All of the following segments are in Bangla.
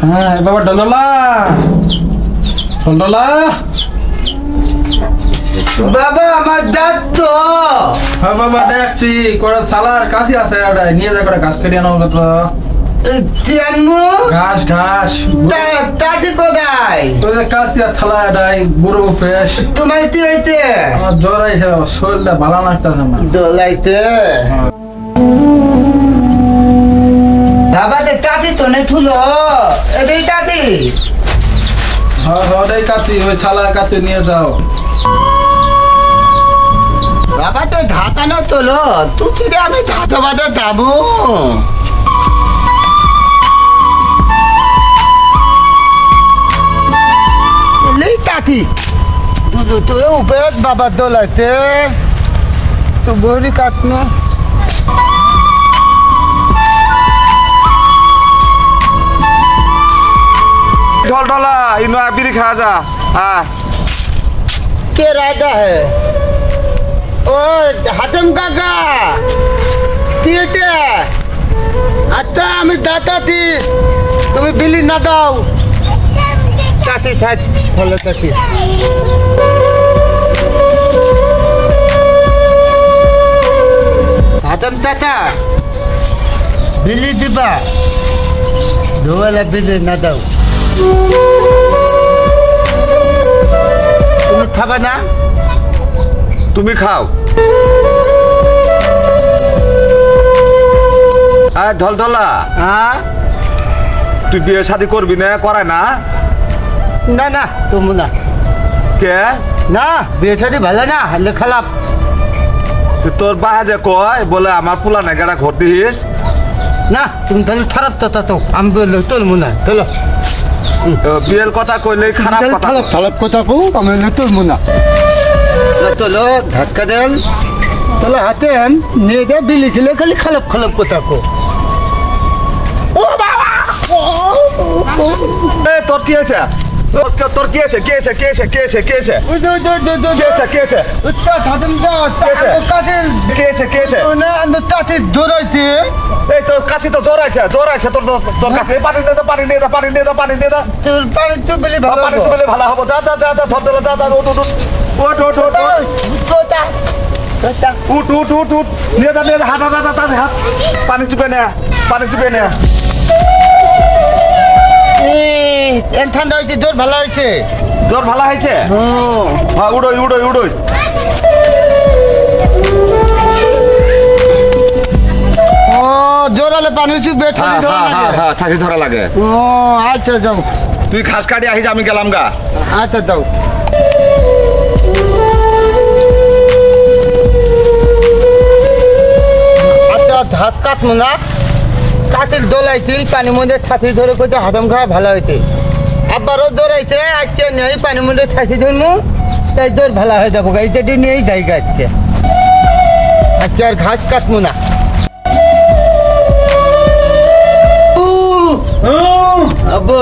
হ্যাঁ বাবা ডলডলা ডলডলা বাবা আমার দাঁত তো হ্যাঁ বাবা দেখছি করে সালার কাশি আছে ওটা নিয়ে যা করে ঘাস কেটে আনো তো জানমু ঘাস ঘাস তাতে কোথায় ওই যে কাশি আর থালা এটাই বুড়ো ফ্রেশ তোমার কি হইতে আমার জ্বর আইছে বাবা, শরীরটা ভালো লাগতেছে না দোলাইতে বাবা দে তাতে তো নে থুলো এই তাতে হ্যাঁ হ্যাঁ ওটাই কাতি ওই ছালার কাতি নিয়ে যাও বাবা তো ধাতা না তোলো তুই কি রে আমি ধাতা বাদা যাবো লেই তাতি তুই তুই উপেত বাবা দোলাইতে তো বড়ি কাটনো ढोलढोला इनो बीड़ी खा जा हाँ के राजा है ओ हातम काका ठीक है अच्छा আমি দাতাতি তুমি বিলি না দাও তাতি থাক ভালো তাতি হাতম চাচা বিলি দিবা ধোয়ালা বিলি না দাও তুমি খাবা না তুমি খাও হ্যাঁ ঢোলঢোলা হ্যাঁ তুই বিয়ে শাদি করবি না করায় না না না তুমি না কে না বিয়ে শাদি ভালো না হলে খারাপ তোর বাহা যে কয় বলে আমার পোলা না গেড়া ঘর দিস না তুমি তাহলে খারাপ তো তো আমি বললো তোর মনে হয় চলো বিয়ের কথা কইলে খারাপ কথা খারাপ খারাপ কথা কো আমি বললো তোর মনে হয় চলো ধাক্কা দেন তাহলে হাতে নিয়ে দে বিলি খেলে খালি খারাপ খারাপ কথা কো ও বাবা তোর কি হয়েছে তোর কি হয়েছে কে আছে কে আছে কে আছে কে আছে ওই দো দো দো দো কে আছে কে আছে উত্তা থাদম দা আছে? কাকে কে আছে কে আছে না আন্দ তাতে দৌড়াইতে এই তোর কাছে তো জ্বর আছে তোর কাছে পানি দে পানি দে পানি দে পানি দে তোর পানি তো বলে ভালো পানি চলে ভালো হবো যা যা যা যা ধর ধর যা যা ওঠ ওঠ ওঠ ওঠ ওঠ কোথা কোথা উঠ উঠ উঠ উঠ নিয়ে যা হাত হাত হাত হাত পানি চুপে নে পানি চুপে নে এই ঠান্ডা হয়েছে জোর ভালো হয়েছে জ্বর ভালো হয়েছে হ্যাঁ উড়োই উড়োই উড়োই ও জোর হলে পানি চুপবে ঠান্ডা ধরা লাগে হ্যাঁ ঠাকি ধরা লাগে ও আচ্ছা যাও তুই ঘাস কাটি আহিস আমি গেলাম গা আচ্ছা যাও আচ্ছা হাত কাটবো না কাটিল দোলাইছিল পানি মধ্যে ছাতি ধরে কোথাও হাতম খাওয়া ভালো হইতে আবারও দৌড়াইছে আজকে নেই পানি মধ্যে ছাতি ধরবো তাই দৌড় ভালো হয়ে যাবো এই যেটি নিয়েই যাই আজকে আজকে আর ঘাস কাটবো না আব্বা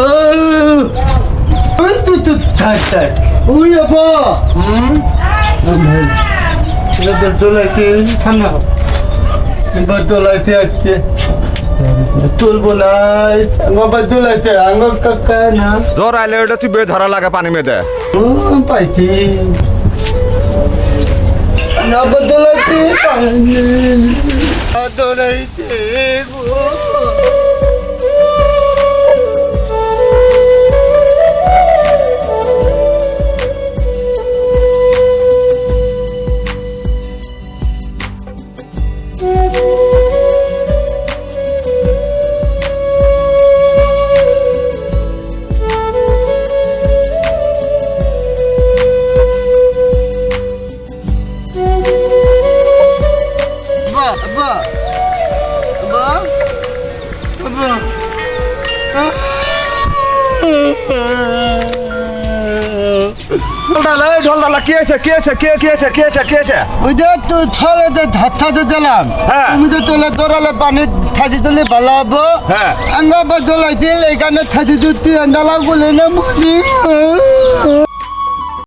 ওই তুই তুই থাক থাক ওই আব্বা এবার দোলাইতে ঠান্ডা এবার দোলাইতে আজকে তুলবো না আবার দোলাইতে আঙ্গুর কাকা না জ্বর আইলে ওটা তুই বে ধরা লাগে পানি মেদে ও পাইছি আবার দোলাইতে দোলাইতে ঢোলঢালা কি আছে কে আছে কে কে আছে কে আছে কে আছে ওই যে তো ছলে ধাত্তাতে দিলাম হ্যাঁ। তুমি তো তোলে তোরালে পানি ছাদি তুলে ভালো হবো হ্যাঁ। আঙ্গা বা দোলাইছিল এখানে ছাদি তুলতে আন্দালা বলে না বুঝি